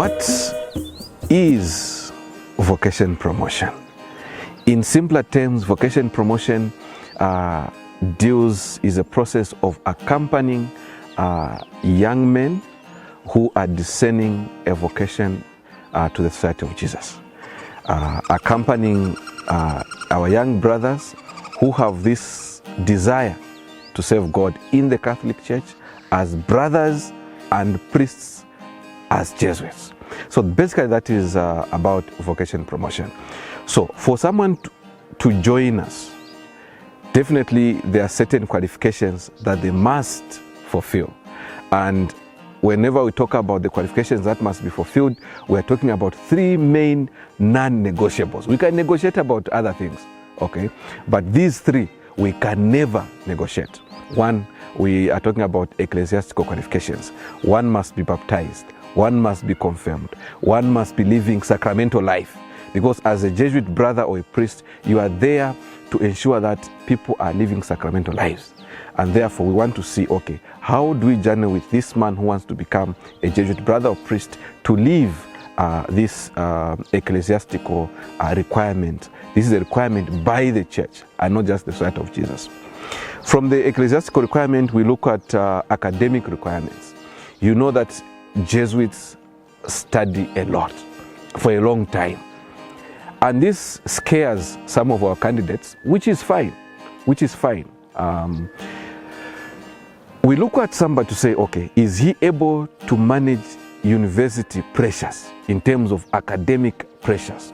What is vocation promotion? In simpler terms, vocation promotion is a process of accompanying young men who are discerning a vocation to the Society of Jesus. Accompanying our young brothers who have this desire to serve God in the Catholic Church as brothers and priests as Jesuits. So basically that is about vocation promotion. So for someone to join us, definitely there are certain qualifications that they must fulfill. And whenever we talk about the qualifications that must be fulfilled, we are talking about three main non-negotiables. We can negotiate about other things, okay? But these three, we can never negotiate. One, we are talking about ecclesiastical qualifications. One must be baptized. One must be confirmed. One must be living sacramental life. Because as a Jesuit brother or a priest, you are there to ensure that people are living sacramental lives. And therefore, we want to see, okay, how do we journey with this man who wants to become a Jesuit brother or priest to live this ecclesiastical requirement? This is a requirement by the church and not just the Society of Jesus. From the ecclesiastical requirement, we look at academic requirements. You know that Jesuits study a lot for a long time. And this scares some of our candidates, which is fine, we look at somebody to say, okay, is he able to manage university pressures in terms of academic pressures?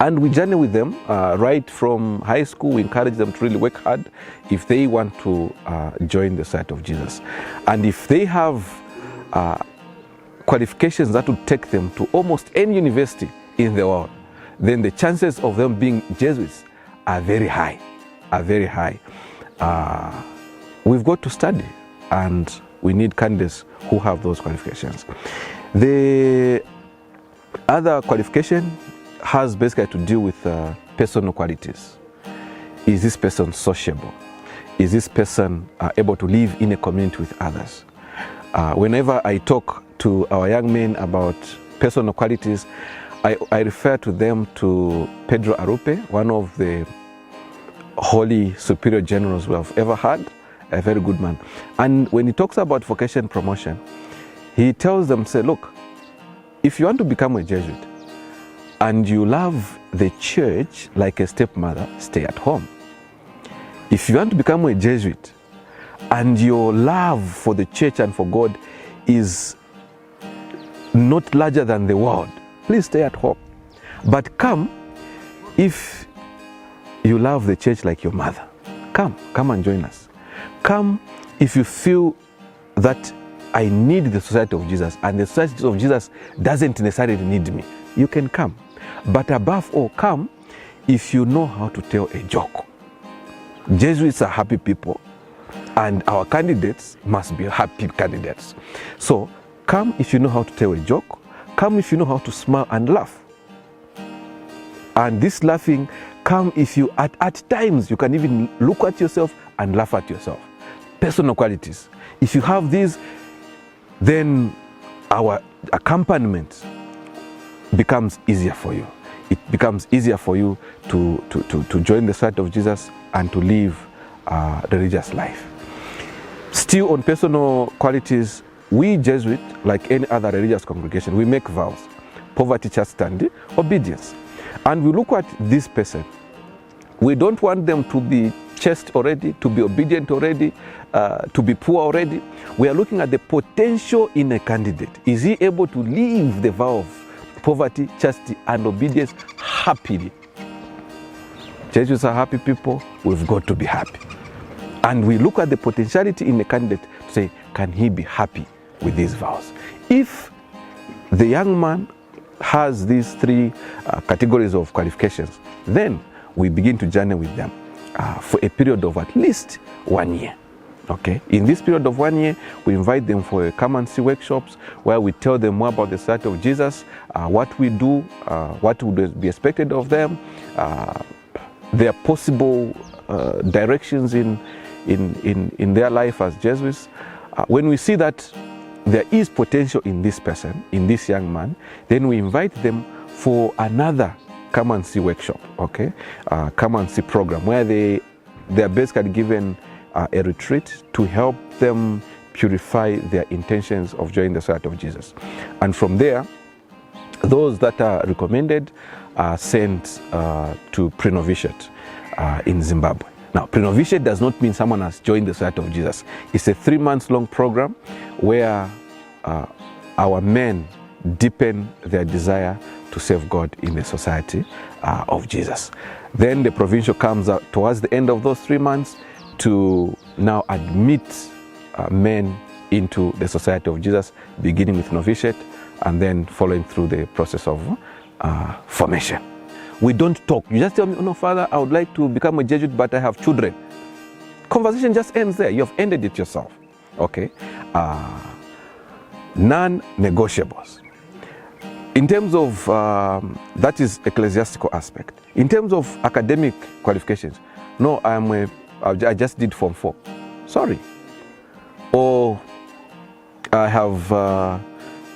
And we journey with them right from high school. We encourage them to really work hard if they want to join the Society of Jesus. And if they have qualifications that would take them to almost any university in the world, then the chances of them being Jesuits are very high, We've got to study, and we need candidates who have those qualifications. The other qualification has basically to do with personal qualities. Is this person sociable? Is this person able to live in a community with others? Whenever I talk to our young men about personal qualities, I refer to them to Pedro Arupe, one of the holy superior generals we have ever had, a very good man. And when he talks about vocation promotion, he tells them, say, look, if you want to become a Jesuit and you love the church like a stepmother, stay at home. If you want to become a Jesuit and your love for the church and for God is not larger than the world, please stay at home. But come if you love the church like your mother. Come and join us. Come if you feel that I need the Society of Jesus and the Society of Jesus doesn't necessarily need me. You can come. But above all, come if you know how to tell a joke. Jesuits are happy people, and our candidates must be happy candidates. So come if you know how to tell a joke. Come if you know how to smile and laugh. And this laughing, come if you, at times, you can even look at yourself and laugh at yourself. Personal qualities. If you have these, then our accompaniment becomes easier for you. It becomes easier for you to join the Society of Jesus and to live religious life. Still on personal qualities, we Jesuit, like any other religious congregation, we make vows: poverty, chastity, obedience. And we look at this person. We don't want them to be chaste already, to be obedient already, to be poor already. We are looking at the potential in a candidate. Is he able to live the vow of poverty, chastity, and obedience happily? Jesuits are happy people. We've got to be happy. And we look at the potentiality in the candidate to say, can he be happy with these vows? If the young man has these three categories of qualifications, then we begin to journey with them for a period of at least 1 year. Okay. In this period of 1 year, we invite them for come and see workshops where we tell them more about the Society of Jesus, what we do, what would be expected of them, their possible directions in their life as Jesuits. When we see that there is potential in this person, in this young man, then we invite them for another come and see workshop, okay? Come and see program where they are basically given a retreat to help them purify their intentions of joining the Society of Jesus. And from there, those that are recommended are sent to pre-novitiate in Zimbabwe. Now, pre-novitiate does not mean someone has joined the Society of Jesus. It's a 3-month-long program where our men deepen their desire to serve God in the Society of Jesus. Then the provincial comes out towards the end of those 3 months to now admit men into the Society of Jesus, beginning with novitiate and then following through the process of formation. We don't talk. You just tell me, oh no, Father, I would like to become a Jesuit, but I have children. Conversation just ends there. You have ended it yourself. Okay? Non-negotiables. In terms of, that is ecclesiastical aspect. In terms of academic qualifications, no, I just did Form 4. Sorry. Or I have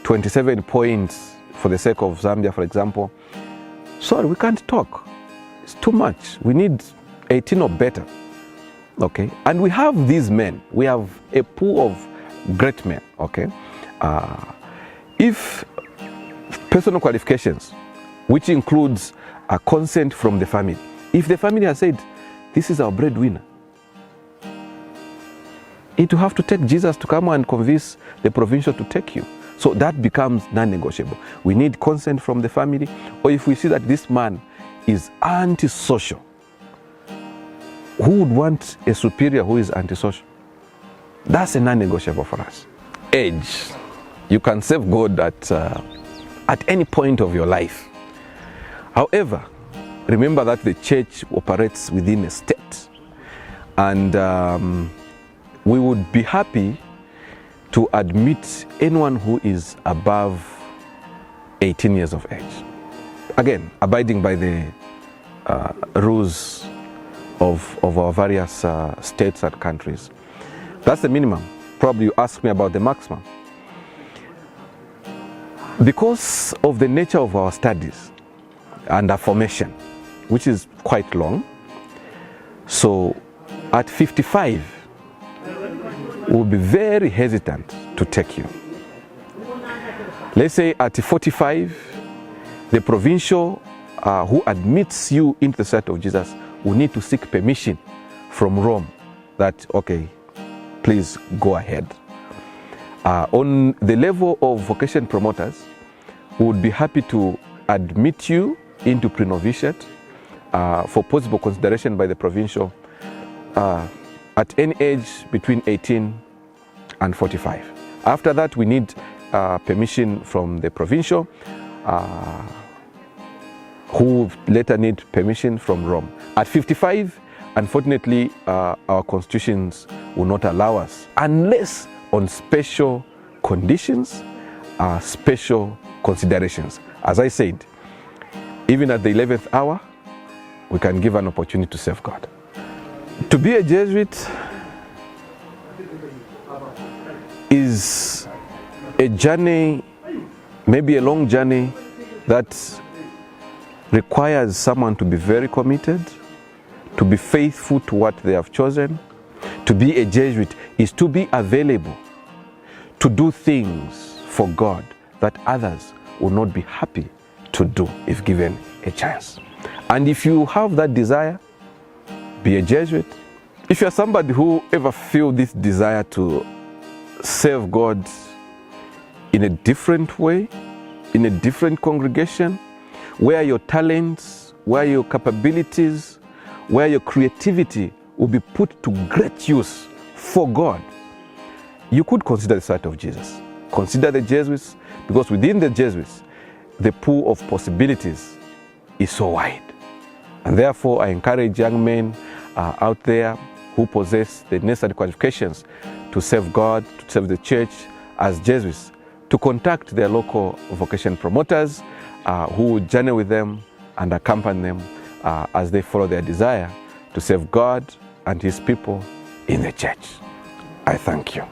27 points for the sake of Zambia, for example. Sorry, we can't talk. It's too much. We need 18 or better. Okay? And we have these men. We have a pool of great men. Okay? If personal qualifications, which includes a consent from the family, if the family has said, this is our breadwinner, it will have to take Jesus to come and convince the provincial to take you. So that becomes non-negotiable. We need consent from the family, or if we see that this man is antisocial, who would want a superior who is antisocial? That's a non-negotiable for us. Age. You can serve God at any point of your life. However, remember that the church operates within a state, and we would be happy to admit anyone who is above 18 years of age. Again, abiding by the rules of our various states and countries. That's the minimum. Probably you ask me about the maximum. Because of the nature of our studies and our formation, which is quite long, so at 55, we'll be very hesitant to take you. Let's say at 45, the provincial who admits you into the Society of Jesus will need to seek permission from Rome that, okay, please go ahead. On the level of vocation promoters, we would be happy to admit you into pre-novitiate for possible consideration by the provincial at any age between 18 and 45. After that, we need permission from the provincial, who later need permission from Rome. At 55, unfortunately, our constitutions will not allow us, unless on special conditions, special considerations. As I said, even at the 11th hour, we can give an opportunity to serve God. To be a Jesuit is a journey, maybe a long journey, that requires someone to be very committed, to be faithful to what they have chosen. To be a Jesuit is to be available to do things for God that others will not be happy to do if given a chance. And if you have that desire, be a Jesuit. If you're somebody who ever feel this desire to serve God in a different way, in a different congregation, where your talents, where your capabilities, where your creativity will be put to great use for God, you could consider the Society of Jesus. Consider the Jesuits, because within the Jesuits, the pool of possibilities is so wide. And therefore, I encourage young men out there who possess the necessary qualifications to serve God, to serve the church as Jesuits, to contact their local vocation promoters who will journey with them and accompany them as they follow their desire to serve God and His people in the church. I thank you.